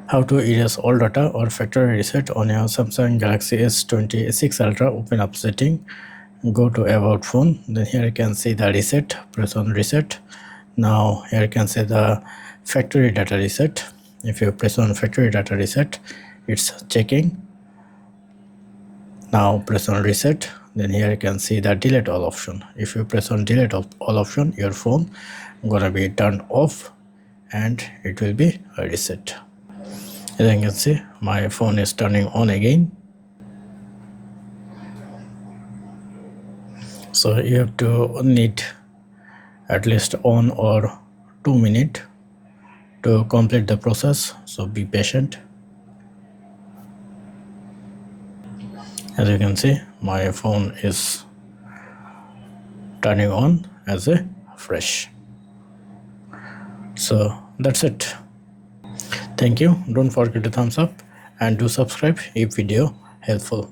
How to erase all data or factory reset on your Samsung Galaxy S26 Ultra. Open up setting, go to about phone, then here you can see the reset, press on reset. Now here you can see the factory data reset. If you press on factory data reset, it's checking. Now press on reset, then here you can see the delete all option. If you press on delete all option, your phone gonna be turned off and it will be a reset. As you can see, my phone is turning on again. So you have to need at least 1 or 2 minutes to complete the process, so be patient. As you can see, my phone is turning on as a fresh. So that's it. Thank you. Don't forget to thumbs up and do subscribe if video helpful.